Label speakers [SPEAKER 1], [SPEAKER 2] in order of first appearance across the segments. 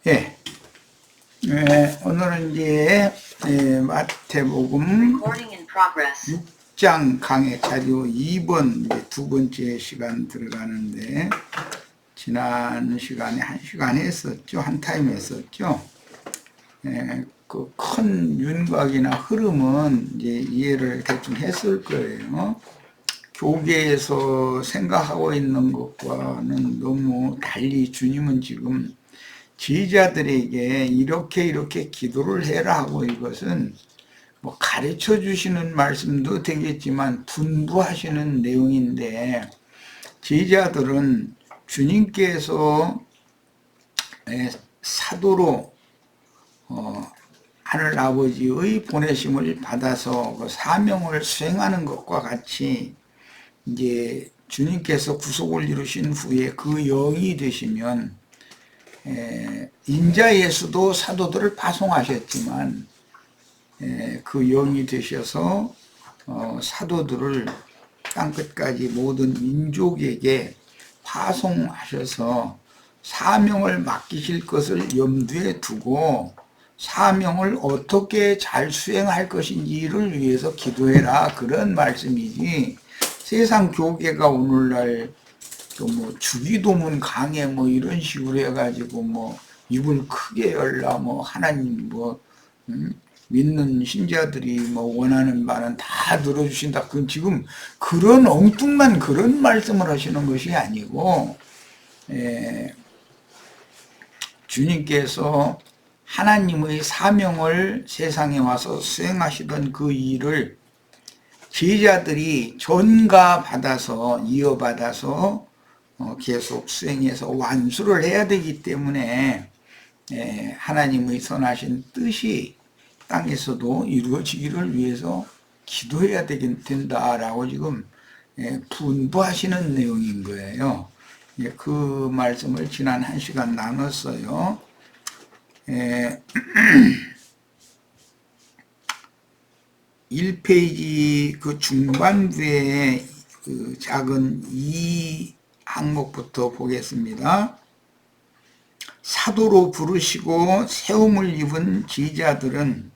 [SPEAKER 1] 예. 오늘은 이제 마태복음 6장 강의 자료 2번 이제 두 번째 시간 들어가는데, 지난 시간에 1시간 했었죠. 한 타임 했었죠. 그 큰 윤곽이나 흐름은 이제 이해를 대충 했을 거예요. 교계에서 생각하고 있는 것과는 너무 달리 주님은 지금 제자들에게 이렇게 기도를 해라 하고, 이것은 뭐 가르쳐 주시는 말씀도 되겠지만 분부하시는 내용인데, 제자들은 주님께서 사도로 하늘 아버지의 보내심을 받아서 그 사명을 수행하는 것과 같이, 이제 주님께서 구속을 이루신 후에 그 영이 되시면, 인자 예수도 사도들을 파송하셨지만 그 영이 되셔서 사도들을 땅끝까지 모든 민족에게 파송하셔서 사명을 맡기실 것을 염두에 두고 사명을 어떻게 잘 수행할 것인지를 위해서 기도해라, 그런 말씀이지, 세상 교계가 오늘날 뭐 주기도문 강해 뭐 이런 식으로 해가지고 뭐 입을 크게 열라, 뭐 하나님 뭐 믿는 신자들이 뭐 원하는 바는 다 들어주신다, 그건 지금 그런 엉뚱한 그런 말씀을 하시는 것이 아니고, 주님께서 하나님의 사명을 세상에 와서 수행하시던 그 일을 제자들이 전가받아서 이어받아서 계속 수행해서 완수를 해야 되기 때문에 하나님의 선하신 뜻이 땅에서도 이루어지기를 위해서 기도해야 된다라고 지금 분부하시는 내용인 거예요. 그 말씀을 지난 1시간 나눴어요. 1페이지 그 중반부에 그 작은 2 항목부터 보겠습니다. 사도로 부르시고 세움을 입은 제자들은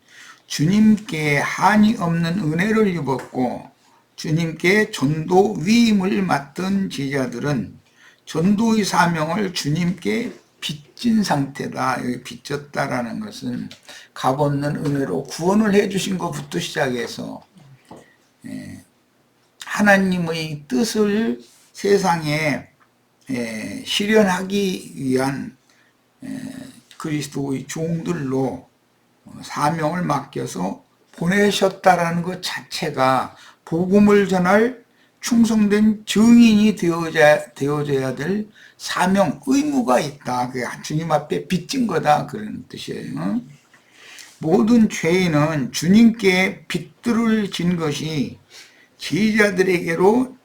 [SPEAKER 1] 주님께 한이 없는 은혜를 입었고, 주님께 전도 위임을 맡은 제자들은 전도의 사명을 주님께 빚진 상태다. 여기 빚졌다라는 것은 값없는 은혜로 구원을 해주신 것부터 시작해서 하나님의 뜻을 세상에 실현하기 위한 그리스도의 종들로 사명을 맡겨서 보내셨다라는 것 자체가 복음을 전할 충성된 증인이 되어져야 될 사명, 의무가 있다. 그게 주님 앞에 빚진 거다, 그런 뜻이에요. 모든 죄인은 주님께 빚들을 진 것이 제자들에게로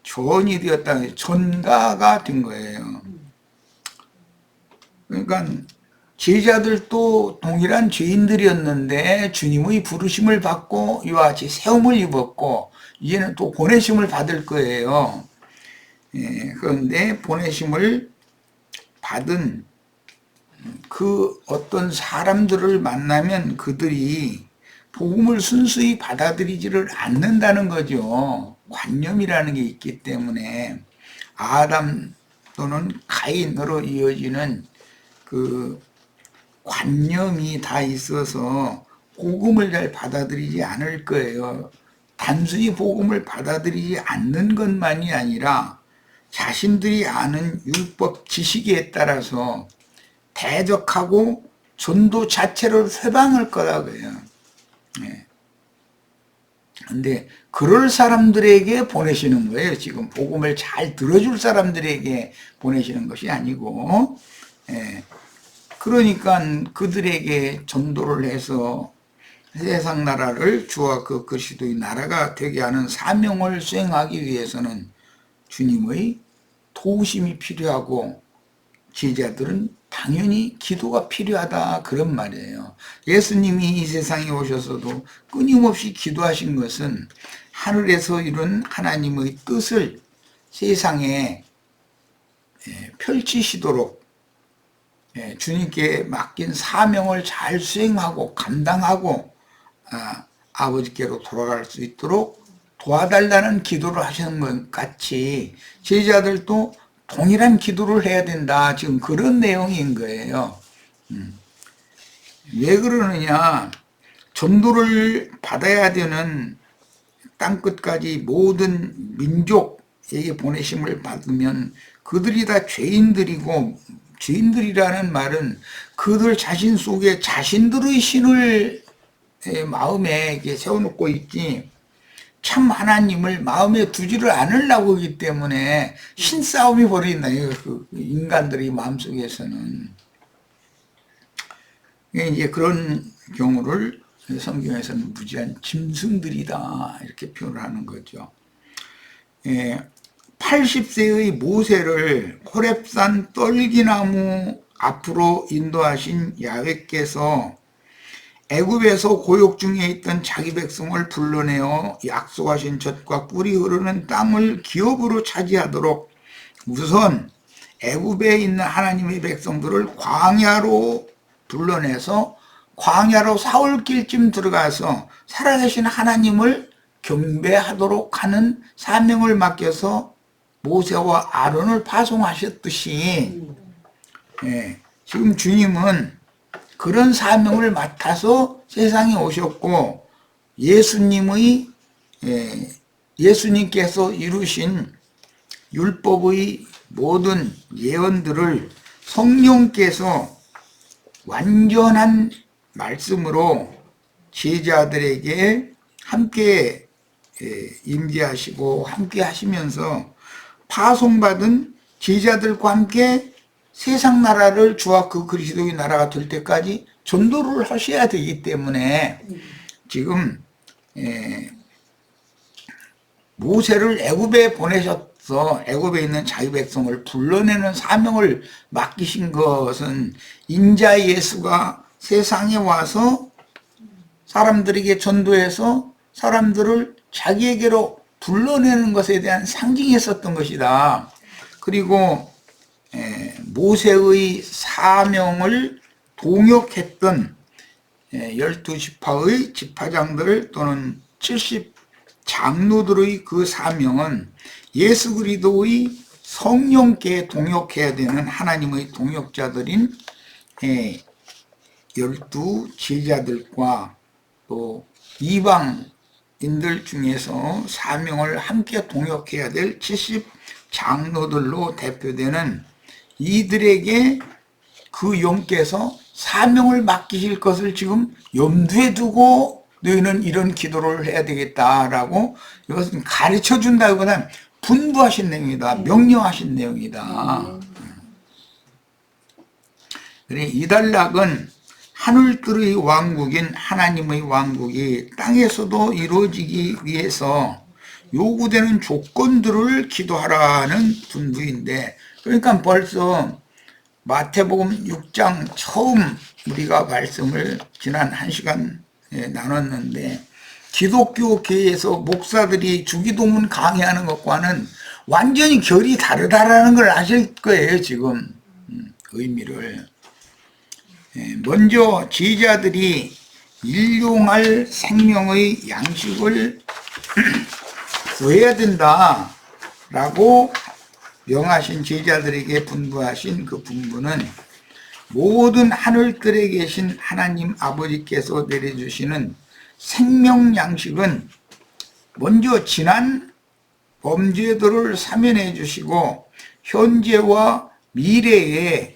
[SPEAKER 1] 전이 되었다, 전가가 된 거예요. 그러니까 제자들도 동일한 죄인들이었는데 주님의 부르심을 받고 이와 같이 세움을 입었고, 이제는 또 보내심을 받을 거예요. 그런데 보내심을 받은 그 어떤 사람들을 만나면 그들이 복음을 순수히 받아들이지를 않는다는 거죠. 관념이라는 게 있기 때문에 아담 또는 가인으로 이어지는 그 관념이 다 있어서 복음을 잘 받아들이지 않을 거예요. 단순히 복음을 받아들이지 않는 것만이 아니라 자신들이 아는 율법 지식에 따라서 대적하고 전도 자체를 회방할 거라고요. 근데 그럴 사람들에게 보내시는 거예요. 지금 복음을 잘 들어줄 사람들에게 보내시는 것이 아니고, 그러니까 그들에게 전도를 해서 세상 나라를 주와 그 그리스도의 나라가 되게 하는 사명을 수행하기 위해서는 주님의 도우심이 필요하고, 제자들은 당연히 기도가 필요하다, 그런 말이에요. 예수님이 이 세상에 오셔서도 끊임없이 기도하신 것은 하늘에서 이룬 하나님의 뜻을 세상에 펼치시도록 주님께 맡긴 사명을 잘 수행하고 감당하고 아버지께로 돌아갈 수 있도록 도와달라는 기도를 하시는 것 같이 제자들도 동일한 기도를 해야 된다. 지금 그런 내용인 거예요. 왜 그러느냐? 전도를 받아야 되는 땅끝까지 모든 민족에게 보내심을 받으면 그들이 다 죄인들이고, 죄인들이라는 말은 그들 자신 속에 자신들의 신을 마음에 이렇게 세워놓고 있지, 참 하나님을 마음에 두지를 않으려고 하기 때문에 신싸움이 벌어진다요. 그 인간들의 마음속에서는. 이제 그런 경우를 성경에서는 무지한 짐승들이다 이렇게 표현을 하는 거죠. 80세의 모세를 호렙산 떨기나무 앞으로 인도하신 야훼께서 애굽에서 고욕 중에 있던 자기 백성을 불러내어 약속하신 젖과 꿀이 흐르는 땅을 기업으로 차지하도록 우선 애굽에 있는 하나님의 백성들을 광야로 불러내서 광야로 사흘길쯤 들어가서 살아계신 하나님을 경배하도록 하는 사명을 맡겨서 모세와 아론을 파송하셨듯이 지금 주님은 그런 사명을 맡아서 세상에 오셨고 예수님께서 이루신 율법의 모든 예언들을 성령께서 완전한 말씀으로 제자들에게 함께 임재하시고 함께 하시면서 파송받은 제자들과 함께 세상 나라를 주와 그 그리스도의 나라가 될 때까지 전도를 하셔야 되기 때문에 지금 모세를 애굽에 보내셔서 애굽에 있는 자기 백성을 불러내는 사명을 맡기신 것은 인자 예수가 세상에 와서 사람들에게 전도해서 사람들을 자기에게로 불러내는 것에 대한 상징이었던 것이다. 그리고 모세의 사명을 동역했던 12지파의 지파장들 또는 70장로들의 그 사명은 예수 그리스도의 성령께 동역해야 되는 하나님의 동역자들인 12 제자들과 또 이방인들 중에서 사명을 함께 동역해야 될 70장로들로 대표되는 이들에게 그 영께서 사명을 맡기실 것을 지금 염두에 두고 너희는 이런 기도를 해야 되겠다라고 이것은 가르쳐 준다기보다는 분부하신 내용이다. 명령하신 내용이다. 그래, 이달락은 하늘들의 왕국인 하나님의 왕국이 땅에서도 이루어지기 위해서 요구되는 조건들을 기도하라는 분부인데, 그러니까 벌써 마태복음 6장 처음 우리가 말씀을 지난 1시간 나눴는데, 기독교계에서 목사들이 주기도문 강의하는 것과는 완전히 결이 다르다라는 걸 아실 거예요. 지금 의미를. 먼저 제자들이 일용할 생명의 양식을 구해야 된다라고 명하신 제자들에게 분부하신 그 분부는 모든 하늘들에 계신 하나님 아버지께서 내려주시는 생명 양식은 먼저 지난 범죄들을 사면해 주시고 현재와 미래에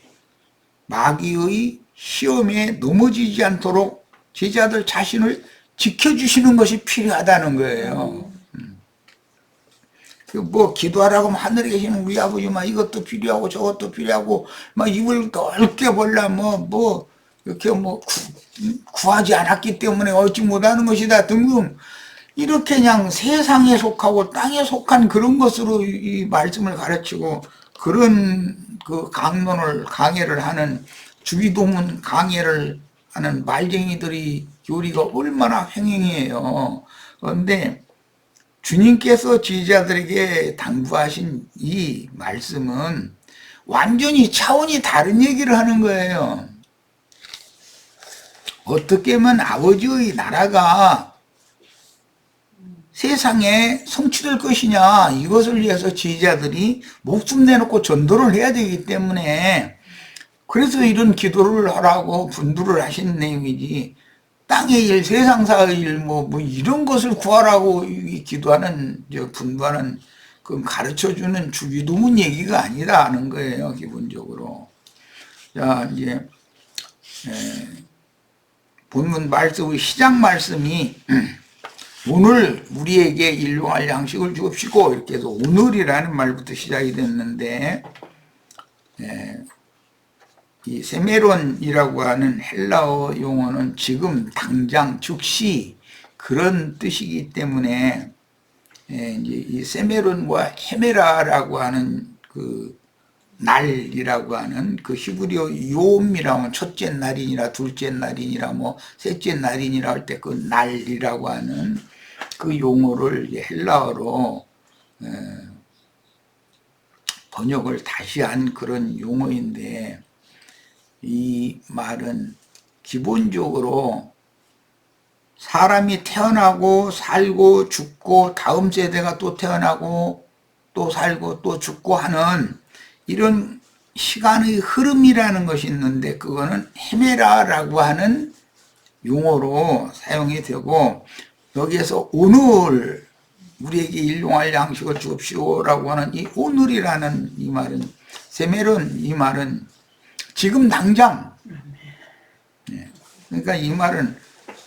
[SPEAKER 1] 마귀의 시험에 넘어지지 않도록 제자들 자신을 지켜주시는 것이 필요하다는 거예요. 뭐 기도하라고 하면 하늘에 계시는 우리 아버지 막 이것도 필요하고 저것도 필요하고 막 입을 넓게 벌라 뭐 이렇게 뭐 구하지 않았기 때문에 얻지 못하는 것이다 등등 이렇게 그냥 세상에 속하고 땅에 속한 그런 것으로 이 말씀을 가르치고 그런 그 강의를 하는 주기도문 강의를 하는 말쟁이들이 교리가 얼마나 횡행이에요. 그런데 주님께서 제자들에게 당부하신 이 말씀은 완전히 차원이 다른 얘기를 하는 거예요. 어떻게 하면 아버지의 나라가 세상에 성취될 것이냐, 이것을 위해서 지휘자들이 목숨 내놓고 전도를 해야 되기 때문에, 그래서 이런 기도를 하라고 분부를 하신 내용이지, 땅의 일, 세상사의 일, 뭐 이런 것을 구하라고 기도하는, 분부하는, 그 가르쳐주는 주기도문 얘기가 아니다 하는 거예요, 기본적으로. 자, 이제, 본문 말씀의 시작 말씀이, 오늘 우리에게 일용할 양식을 주옵시고, 이렇게 해서 오늘이라는 말부터 시작이 됐는데, 이 세메론이라고 하는 헬라어 용어는 지금 당장 즉시 그런 뜻이기 때문에, 이제 이 세메론과 헤메라라고 하는 그 날이라고 하는 그 히브리어 요음이라고 하면 첫째 날이니라 둘째 날이니라 뭐 셋째 날이니라 할 때 그 날이라고 하는 그 용어를 헬라어로 번역을 다시 한 그런 용어인데, 이 말은 기본적으로 사람이 태어나고 살고 죽고 다음 세대가 또 태어나고 또 살고 또 죽고 하는 이런 시간의 흐름이라는 것이 있는데, 그거는 헤메라라고 하는 용어로 사용이 되고, 여기에서 오늘 우리에게 일용할 양식을 주옵시오라고 하는 이 오늘이라는 이 말은, 세메론 이 말은 지금 당장, 그러니까 이 말은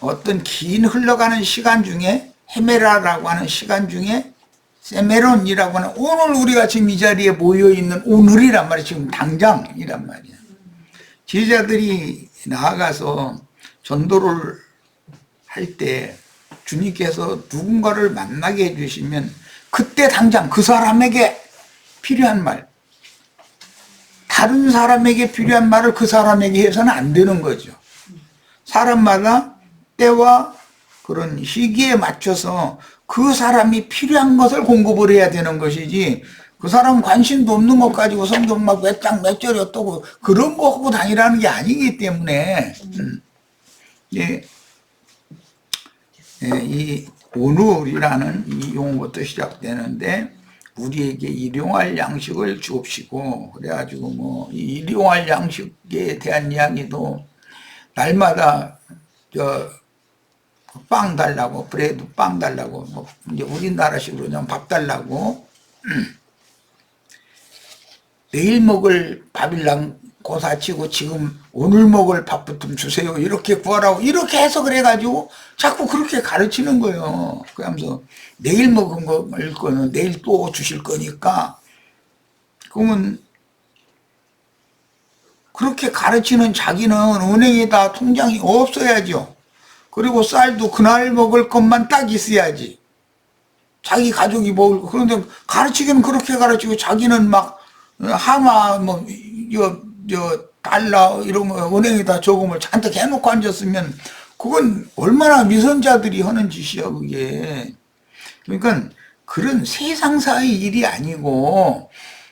[SPEAKER 1] 어떤 긴 흘러가는 시간 중에, 헤메라라고 하는 시간 중에 세메론이라고 하는 오늘 우리가 지금 이 자리에 모여있는 오늘이란 말이야. 지금 당장이란 말이야. 지휘자들이 나아가서 전도를 할 때 주님께서 누군가를 만나게 해주시면 그때 당장 그 사람에게 필요한 말, 다른 사람에게 필요한 말을 그 사람에게 해서는 안 되는 거죠. 사람마다 때와 그런 시기에 맞춰서 그 사람이 필요한 것을 공급을 해야 되는 것이지, 그 사람 관심도 없는 것 가지고 성경 막 몇 장 몇 절이 어떠고 그런 거 하고 다니라는 게 아니기 때문에, 이 오늘이라는 이 용어부터 시작되는데, 우리에게 일용할 양식을 주옵시고, 그래가지고 뭐 이 일용할 양식에 대한 이야기도 날마다 빵 달라고, 브레드 빵 달라고, 뭐 이제 우리나라식으로 그냥 밥 달라고, 내일 먹을 밥이랑 고사치고 지금 오늘 먹을 밥부터 좀 주세요, 이렇게 구하라고 이렇게 해석을 해가지고 자꾸 그렇게 가르치는 거예요. 그러면서 내일 먹은 거는 내일 또 주실 거니까, 그러면 그렇게 가르치는 자기는 은행에다 통장이 없어야죠. 그리고 쌀도 그날 먹을 것만 딱 있어야지, 자기 가족이 먹을 거. 그런데 가르치기는 그렇게 가르치고 자기는 막 하마 뭐 달러 이런 거 은행에다 저금을 잔뜩 해놓고 앉았으면 그건 얼마나 위선자들이 하는 짓이야 그게. 그러니까 그런 세상사의 일이 아니고,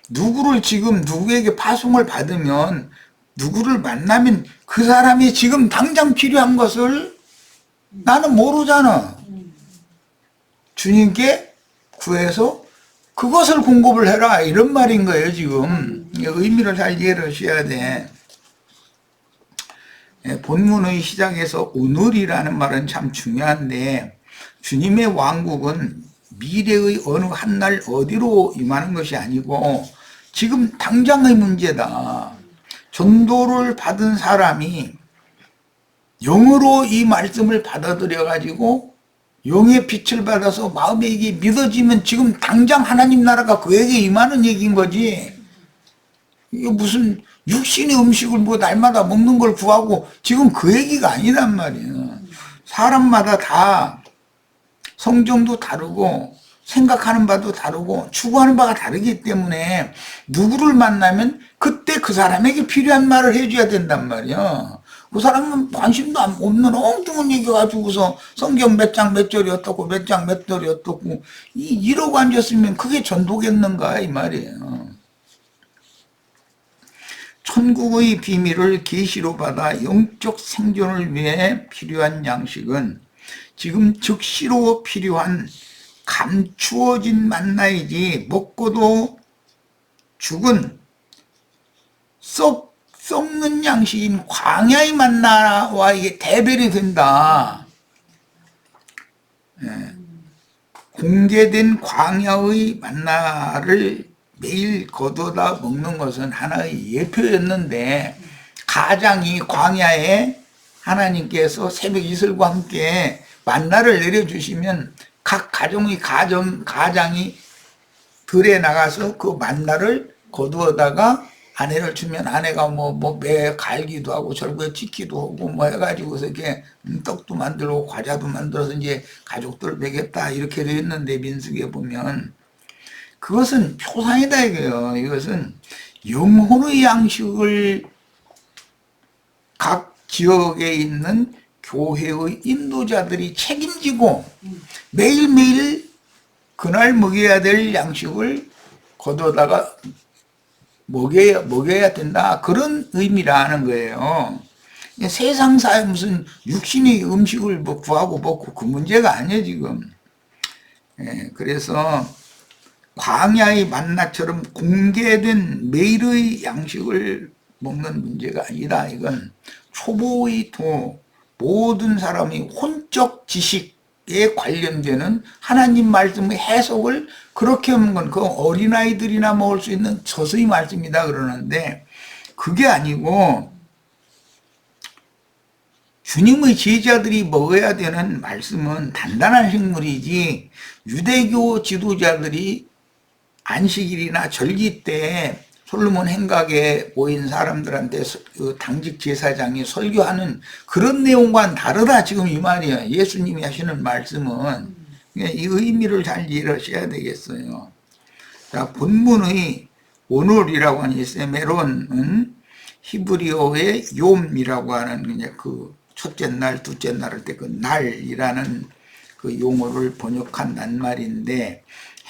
[SPEAKER 1] 누구를 지금 누구에게 파송을 받으면 누구를 만나면 그 사람이 지금 당장 필요한 것을 나는 모르잖아. 주님께 구해서 그것을 공급을 해라, 이런 말인 거예요 지금. 의미를 잘 이해를 하셔야 돼. 본문의 시작에서 오늘이라는 말은 참 중요한데, 주님의 왕국은 미래의 어느 한 날 어디로 임하는 것이 아니고 지금 당장의 문제다. 전도를 받은 사람이 영으로 이 말씀을 받아들여 가지고 영의 빛을 받아서 마음에 이게 믿어지면 지금 당장 하나님 나라가 그에게 임하는 얘기인 거지. 이게 무슨 육신의 음식을 뭐 날마다 먹는 걸 구하고 지금 그 얘기가 아니란 말이에요. 사람마다 다 성정도 다르고 생각하는 바도 다르고 추구하는 바가 다르기 때문에 누구를 만나면 그때 그 사람에게 필요한 말을 해줘야 된단 말이야. 그 사람은 관심도 없는 엉뚱한 얘기 가지고서 성경 몇 장 몇 절이 어떻고 몇 장 몇 절이 어떻고 이러고 앉았으면 그게 전도겠는가 이 말이에요. 천국의 비밀을 계시로 받아 영적 생존을 위해 필요한 양식은 지금 즉시로 필요한 감추어진 만나이지, 먹고도 죽은 썩는 양식인 광야의 만나와 이게 대별이 된다. 공개된 광야의 만나를 매일 거두다 먹는 것은 하나의 예표였는데, 가장이 광야에 하나님께서 새벽 이슬과 함께 만나를 내려주시면 각 가장이 들에 나가서 그 만나를 거두어다가 아내를 주면 아내가 매 갈기도 하고 절구에 찍기도 하고 해가지고서 이렇게 떡도 만들고 과자도 만들어서 이제 가족들 먹였다 이렇게 되어 있는데, 민수기에 보면 그것은 표상이다 이거예요. 이것은 영혼의 양식을 각 지역에 있는 교회의 인도자들이 책임지고 매일매일 그날 먹여야 될 양식을 거둬다가 먹여야 된다, 그런 의미라는 거예요. 세상사에 무슨 육신의 음식을 구하고 먹고 그 문제가 아니에요 지금. 그래서 광야의 만나처럼 공개된 매일의 양식을 먹는 문제가 아니다. 이건 초보의 모든 사람이 혼적 지식에 관련되는 하나님 말씀의 해석을 그렇게 하는 건 그 어린아이들이나 먹을 수 있는 저수의 말씀이다 그러는데, 그게 아니고 주님의 제자들이 먹어야 되는 말씀은 단단한 식물이지, 유대교 지도자들이 안식일이나 절기 때 솔로몬 행각에 모인 사람들한테 당직 제사장이 설교하는 그런 내용과는 다르다 지금 이 말이에요. 예수님이 하시는 말씀은. 이 의미를 잘 이해하셔야 되겠어요. 자, 본문의 오늘이라고 하는 이 세메론은 히브리어의 욤이라고 하는 그 첫째 날, 둘째 날 할 때 그 날이라는 그 용어를 번역한 낱말인데,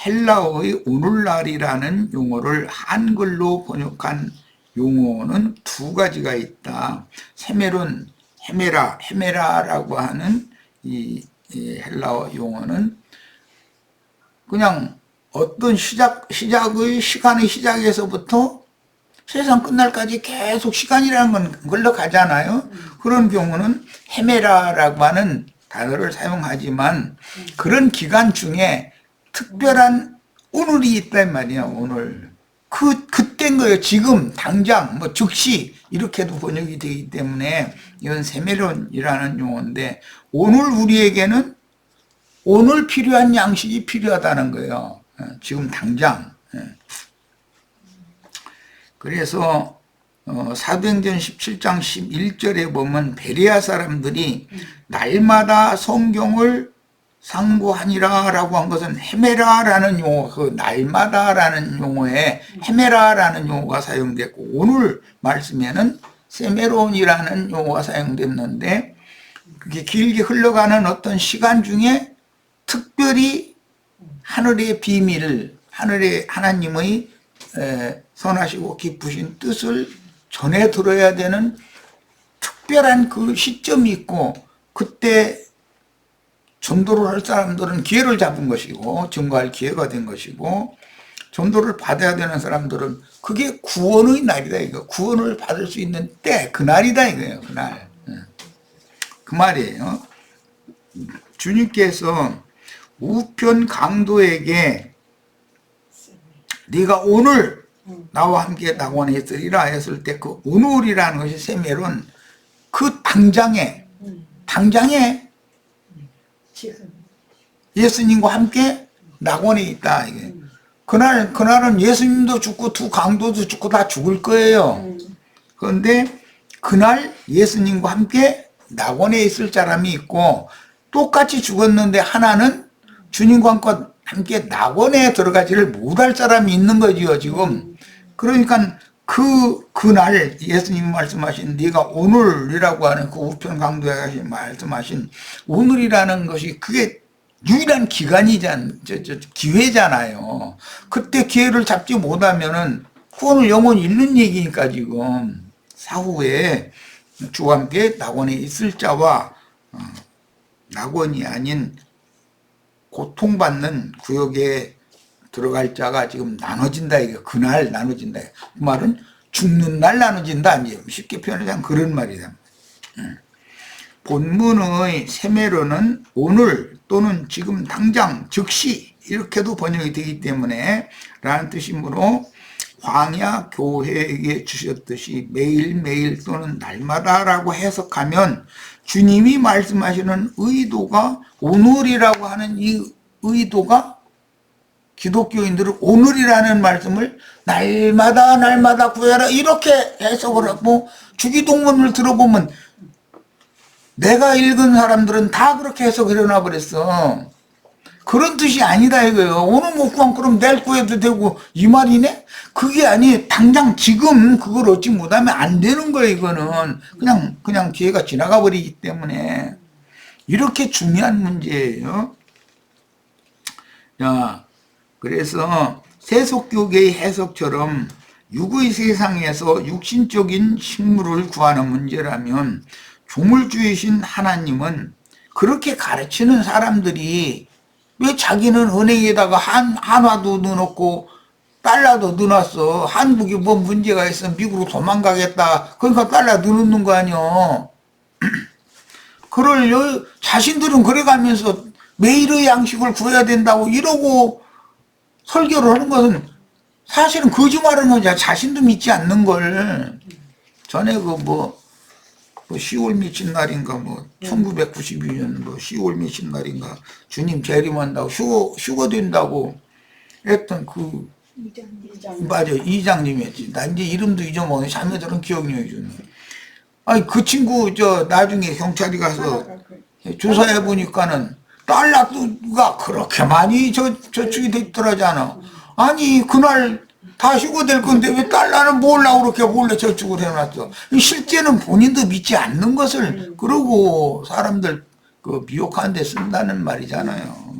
[SPEAKER 1] 헬라어의 오늘날이라는 용어를 한글로 번역한 용어는 두 가지가 있다. 세메론, 헤메라라고 하는 이 헬라어 용어는 그냥 어떤 시작의 시간의 시작에서부터 세상 끝날까지 계속 시간이라는 건 흘러가잖아요. 그런 경우는 헤메라라고 하는 단어를 사용하지만, 그런 기간 중에 특별한 오늘이 있단 말이야. 오늘 그때인 거예요. 지금 당장 즉시 이렇게도 번역이 되기 때문에 이건 세메론이라는 용어인데, 오늘 우리에게는 오늘 필요한 양식이 필요하다는 거예요. 지금 당장. 그래서 사도행전 17장 11절에 보면 베레아 사람들이 날마다 성경을 상고하니라 라고 한 것은 헤메라라는 용어, 그 날마다라는 용어에 헤메라라는 용어가 사용됐고, 오늘 말씀에는 세메론이라는 용어가 사용됐는데, 그게 길게 흘러가는 어떤 시간 중에 특별히 하늘의 비밀을, 하나님의 선하시고 기쁘신 뜻을 전해 들어야 되는 특별한 그 시점이 있고, 그때 전도를 할 사람들은 기회를 잡은 것이고 증거할 기회가 된 것이고, 전도를 받아야 되는 사람들은 그게 구원의 날이다 이거. 구원을 받을 수 있는 때, 그날이다 이거예요. 그날. 그 말이에요. 주님께서 우편 강도에게 네가 오늘 나와 함께 낙원에 있으리라 했을 때, 그 오늘이라는 것이 세메론, 그 당장에 예수님과 함께 낙원에 있다 이게. 그날은 예수님도 죽고 두 강도도 죽고 다 죽을 거예요. 그런데 그날 예수님과 함께 낙원에 있을 사람이 있고, 똑같이 죽었는데 하나는 주님과 함께 낙원에 들어가지를 못할 사람이 있는 거지요 지금. 그러니까 그날 예수님이 말씀하신 네가 오늘이라고 하는 그 우편 강도에 말씀하신 오늘이라는 것이 그게 유일한 기회잖아요. 그때 기회를 잡지 못하면은 구원을 영원히 잃는 얘기니까 지금 사후에 주와 함께 낙원에 있을 자와 낙원이 아닌 고통받는 구역에 들어갈 자가 지금 나눠진다. 이게 그날 나눠진다. 그 말은 죽는 날 나눠진다. 이제 쉽게 표현하자면 그런 말이다. 본문의 세메로는 오늘 또는 지금 당장 즉시 이렇게도 번역이 되기 때문에 라는 뜻이므로 광야 교회에게 주셨듯이 매일매일 또는 날마다라고 해석하면 주님이 말씀하시는 의도가 오늘이라고 하는 이 의도가 기독교인들은 오늘이라는 말씀을 날마다 구해라 이렇게 해석을 하고 주기도문을 들어보면 내가 읽은 사람들은 다 그렇게 해석을 해놔 버렸어. 그런 뜻이 아니다 이거예요. 오늘 못 구하면 그럼 내일 구해도 되고 이 말이네? 그게 아니 당장 지금 그걸 얻지 못하면 안 되는 거예요. 이거는 그냥 기회가 지나가 버리기 때문에 이렇게 중요한 문제예요. 자, 그래서 세속교계의 해석처럼 육의 세상에서 육신적인 식물을 구하는 문제라면 조물주이신 하나님은 그렇게 가르치는 사람들이 왜 자기는 은행에다가 한화도 넣어놓고 달러도 넣어놨어. 한국이 뭐 문제가 있어 미국으로 도망가겠다. 그러니까 달러 넣어놓는 거 아니야. 그럴 자신들은 그래가면서 매일의 양식을 구해야 된다고 이러고 설교를 하는 것은 사실은 거짓말하는 거지. 자신도 믿지 않는 걸. 전에 10월 며칠 날인가 1992년 10월 며칠 날인가 주님 재림한다고 휴거 된다고 했던 맞아 이장님이었지. 나 이제 이름도 잊어먹네. 자매들은 기억력이 좋네. 아니 그 친구 나중에 경찰이 가서 조사해 보니까는 달러가 그렇게 많이 저축이 됐더라잖아. 아니 그날 다 휴거될 건데 왜 달러는 몰라고 그렇게 몰래 저축을 해놨어. 실제는 본인도 믿지 않는 것을 그러고 사람들 미혹하는 데 쓴다는 말이잖아요.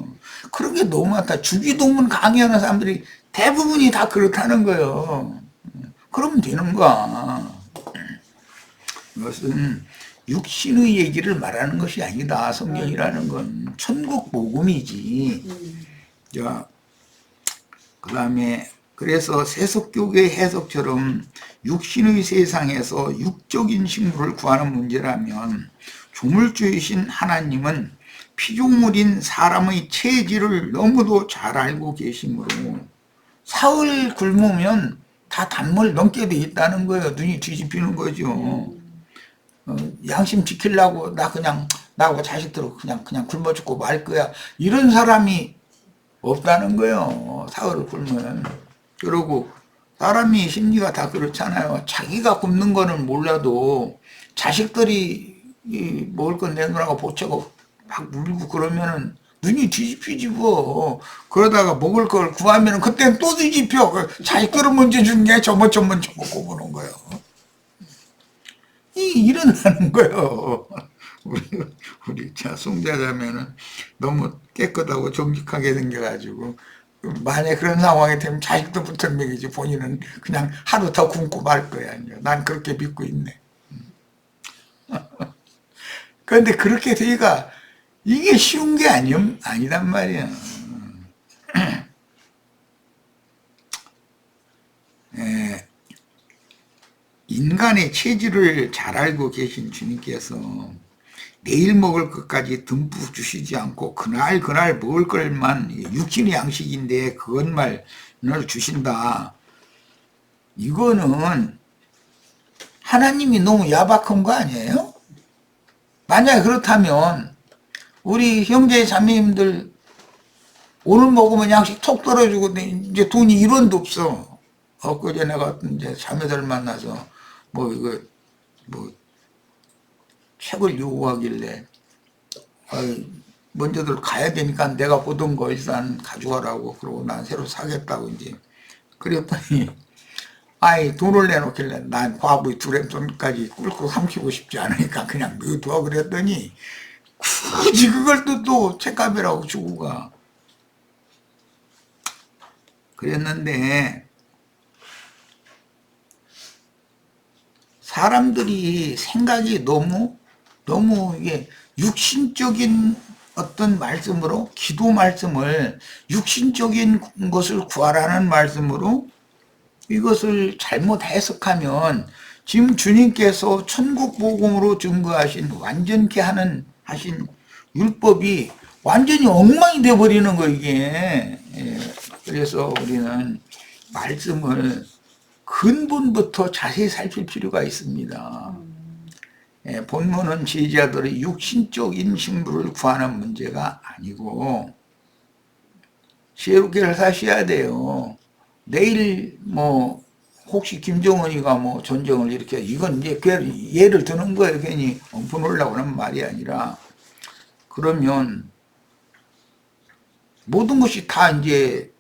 [SPEAKER 1] 그런 게 너무 많다. 주기도문 강의하는 사람들이 대부분이 다 그렇다는 거예요. 그러면 되는 거야. 이것은 육신의 얘기를 말하는 것이 아니다. 성경이라는 건 천국 복음이지. 자, 그 다음에 그래서 세속교계의 해석처럼 육신의 세상에서 육적인 식물을 구하는 문제라면 조물주이신 하나님은 피조물인 사람의 체질을 너무도 잘 알고 계시므로 사흘 굶으면 다 단물 넘게 돼 있다는 거예요. 눈이 뒤집히는 거죠. 양심 지키려고 나하고 자식들 그냥 굶어 죽고 말 거야. 이런 사람이 없다는 거예요. 사흘을 굶으면. 그러고 사람이 심리가 다 그렇잖아요. 자기가 굶는 거는 몰라도 자식들이 먹을 건 내놓으라고 보채고 막 물고 그러면은 눈이 뒤집히지 뭐. 그러다가 먹을 걸 구하면은 그때는 또 뒤집혀. 자식들은 먼저 준 게 저 먼저 먹고 보는 거예요. 일어나는 거예요. 우리 송자자매는 너무 깨끗하고 정직하게 생겨가지고 만약에 그런 상황이 되면 자식들부터 먹이지 본인은 그냥 하루 더 굶고 말 거야. 난 그렇게 믿고 있네. 그런데 그렇게 되기가 이게 쉬운 게 아니단 말이야. 인간의 체질을 잘 알고 계신 주님께서 내일 먹을 것까지 듬뿍 주시지 않고 그날 먹을 것만 육신의 양식인데 그것만을 주신다. 이거는 하나님이 너무 야박한 거 아니에요? 만약에 그렇다면 우리 형제 자매님들 오늘 먹으면 양식 톡 떨어지고 이제 돈이 1원도 없어. 엊그제 내가 이제 자매들 만나서 책을 요구하길래 먼저들 가야 되니까 내가 보던 거 일단 가져가라고 그러고 난 새로 사겠다고 이제 그랬더니 돈을 내놓길래 난 과부의 두렘돈까지 꿀꺽 삼키고 싶지 않으니까 그냥 넣어둬 그랬더니 굳이 그걸 또 책값이라고 주고 가. 그랬는데 사람들이 생각이 너무 이게 육신적인 어떤 말씀으로, 기도 말씀을 육신적인 것을 구하라는 말씀으로 이것을 잘못 해석하면 지금 주님께서 천국 복음으로 증거하신 완전케 하신 율법이 완전히 엉망이 되어버리는 거 이게. 그래서 우리는 말씀을 근본부터 자세히 살필 필요가 있습니다. 본문은 제자들의 육신적인 식물을 구하는 문제가 아니고 지혜롭게 사셔야 돼요. 내일 혹시 김정은이가 전쟁을 일으켜, 이건 이제 예를 드는 거예요. 괜히 엉pun하려고 하는 말이 아니라, 그러면 모든 것이 다 이제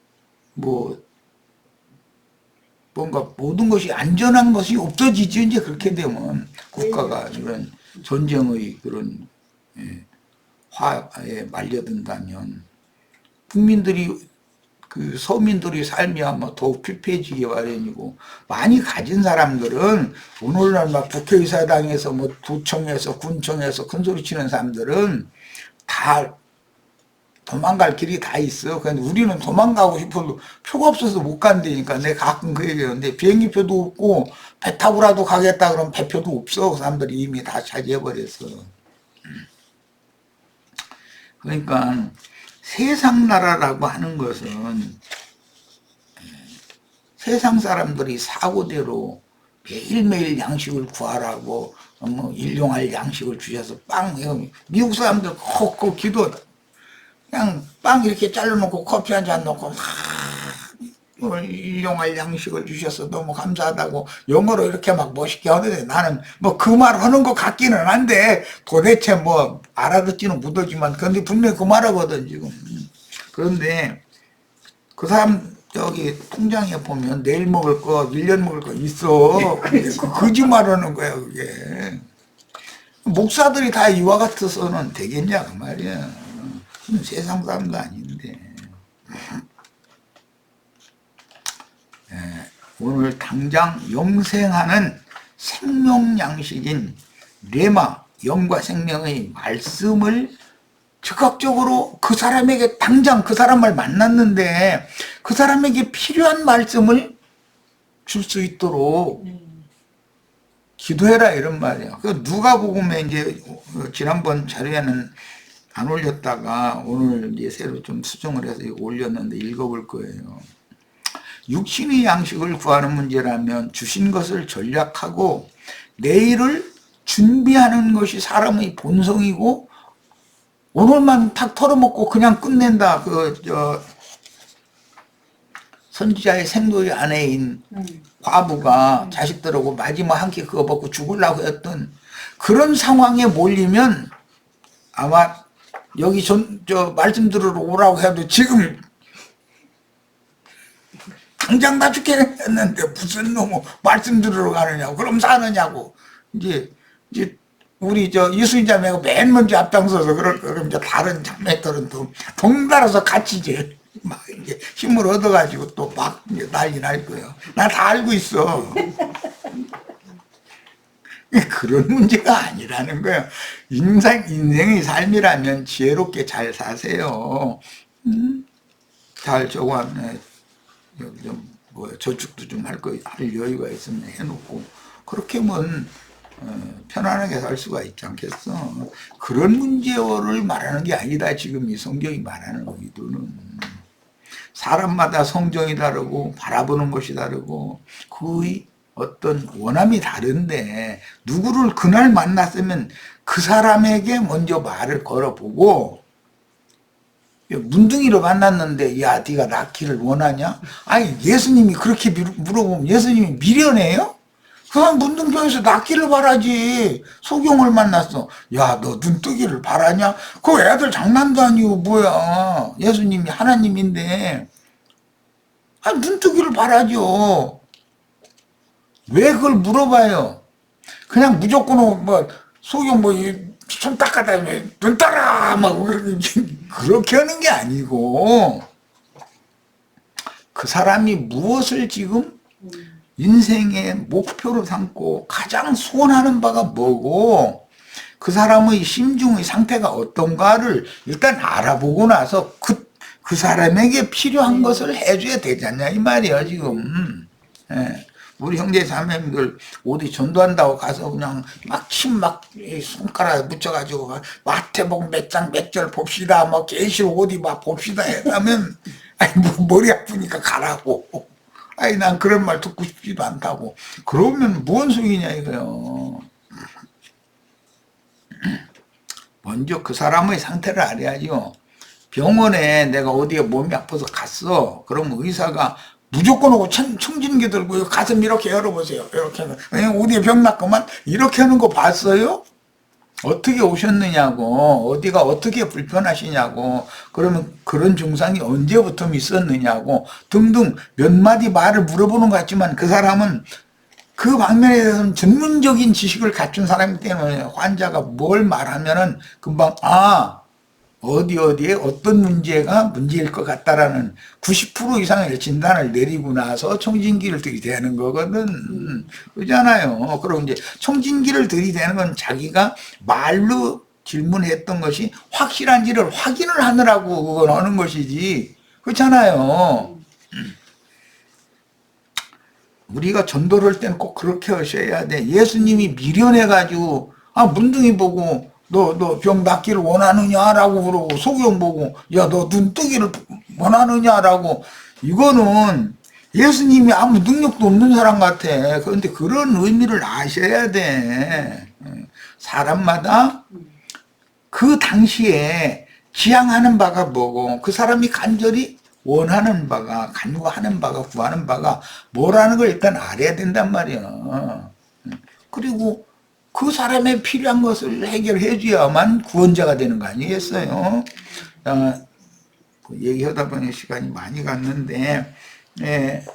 [SPEAKER 1] 뭔가 모든 것이 안전한 것이 없어지죠. 이제 그렇게 되면 국가가 이런 전쟁의 그런 화에 말려든다면 국민들이 서민들의 삶이 아마 더욱 피폐해지기 마련이고, 많이 가진 사람들은 오늘날 막 국회의사당에서 도청에서 군청에서 큰소리 치는 사람들은 다 도망갈 길이 다 있어. 그런데 우리는 도망가고 싶어도 표가 없어서 못 간다니까. 내가 가끔 그 얘기하는데, 비행기표도 없고 배 타고라도 가겠다 그러면 배표도 없어. 그 사람들이 이미 다 차지해버렸어. 그러니까 세상 나라라고 하는 것은 세상 사람들이 사고대로 매일매일 양식을 구하라고 일용할 양식을 주셔서 미국 사람들 꼭 기도, 그냥 빵 이렇게 잘라놓고 커피 한 잔 넣고 일용할 양식을 주셔서 너무 감사하다고 영어로 이렇게 막 멋있게 하는데, 나는 그 말 하는 것 같기는 한데 도대체 알아듣지는 못하지만 근데 분명히 그 말하거든 지금. 그런데 그 사람 여기 통장에 보면 내일 먹을 거 1년 먹을 거 있어. 거짓말 하는 거야 그게. 목사들이 다 이와 같아서는 되겠냐 그 말이야. 세상 사람도 아닌데. 오늘 당장 영생하는 생명 양식인 레마, 영과 생명의 말씀을 적극적으로 그 사람에게, 당장 그 사람을 만났는데 그 사람에게 필요한 말씀을 줄 수 있도록 기도해라 이런 말이에요. 누가복음에 이제 지난번 자료에는 안 올렸다가 오늘 이제 새로 좀 수정을 해서 올렸는데 읽어볼 거예요. 육신의 양식을 구하는 문제라면 주신 것을 전략하고 내일을 준비하는 것이 사람의 본성이고, 오늘만 탁 털어먹고 그냥 끝낸다. 선지자의 생도의 아내인 과부가 자식들하고 마지막 한 끼 그거 먹고 죽으려고 했던 그런 상황에 몰리면 아마 여기 말씀 들으러 오라고 해도 지금 당장 다 죽겠는데 무슨 놈의 말씀 들으러 가느냐고, 그럼 사느냐고. 이제 우리 이수인자매가 맨 먼저 앞장서서 그럼 이제 다른 자매들은 또 덩달아서 같이 이제 막 이제 힘을 얻어가지고 또 막 난리 날 거예요. 나 다 알고 있어. 그런 문제가 아니라는 거예요. 인생의 삶이라면 지혜롭게 잘 사세요. 잘 여기 저축도 좀 할 여유가 있으면 해놓고, 그렇게 하면 편안하게 살 수가 있지 않겠어. 그런 문제를 말하는 게 아니다. 지금 이 성경이 말하는 의도는 사람마다 성정이 다르고 바라보는 것이 다르고 그의 어떤 원함이 다른데, 누구를 그날 만났으면 그 사람에게 먼저 말을 걸어보고, 문둥이로 만났는데 야 네가 낳기를 원하냐? 아니 예수님이 그렇게 물어보면 예수님이 미련해요? 그 사람 문둥병에서 낳기를 바라지. 소경을 만났어. 야 너 눈뜨기를 바라냐? 그 애들 장난도 아니고 뭐야. 예수님이 하나님인데 눈뜨기를 바라죠. 왜 그걸 물어봐요? 그냥 무조건 소경 손 닦아다 눈 따라 막 그렇게 하는 게 아니고, 그 사람이 무엇을 지금 인생의 목표로 삼고 가장 소원하는 바가 뭐고 그 사람의 심중의 상태가 어떤가를 일단 알아보고 나서 그 사람에게 필요한 것을 해줘야 되지 않냐 이 말이야 지금. 예. 우리 형제 자매님들 어디 전도한다고 가서 그냥 막 침 막 손가락에 묻혀가지고 마태복음 몇 장 몇 절 봅시다 뭐 계시록 어디 막 봅시다 했다면 아니 뭐 머리 아프니까 가라고. 아니 난 그런 말 듣고 싶지도 않다고. 그러면 무슨 소리냐 이거요. 먼저 그 사람의 상태를 알아야죠. 병원에 내가 어디에 몸이 아파서 갔어. 그러면 의사가 무조건 오고 청진기 들고 가슴 이렇게 열어보세요. 이렇게 어디에 병 났구만 이렇게 하는 거 봤어요? 어떻게 오셨느냐고 어디가 어떻게 불편하시냐고 그러면 그런 증상이 언제부터 있었느냐고 등등 몇 마디 말을 물어보는 것 같지만 그 사람은 그 방면에 대해서는 전문적인 지식을 갖춘 사람이기 때문에 환자가 뭘 말하면은 금방 어디에 어떤 문제가 문제일 것 같다라는 90% 이상의 진단을 내리고 나서 청진기를 들이대는 거거든. 그렇잖아요. 그리고 이제 청진기를 들이대는 건 자기가 말로 질문했던 것이 확실한지를 확인을 하느라고 그걸 하는 것이지. 그렇잖아요. 우리가 전도를 할 때는 꼭 그렇게 하셔야 돼. 예수님이 미련해가지고 문둥이 보고 너 병 낫기를 원하느냐라고 그러고 소경 보고 야 너 눈 뜨기를 원하느냐라고 이거는 예수님이 아무 능력도 없는 사람 같아. 그런데 그런 의미를 아셔야 돼. 사람마다 그 당시에 지향하는 바가 뭐고 그 사람이 간절히 원하는 바가 간구하는 바가 구하는 바가 뭐라는 걸 일단 알아야 된단 말이야. 그리고 그 사람의 필요한 것을 해결해 줘야만 구원자가 되는 거 아니겠어요? 얘기하다 보니 시간이 많이 갔는데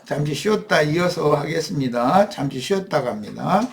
[SPEAKER 1] 잠시 쉬었다 이어서 하겠습니다. 잠시 쉬었다 갑니다.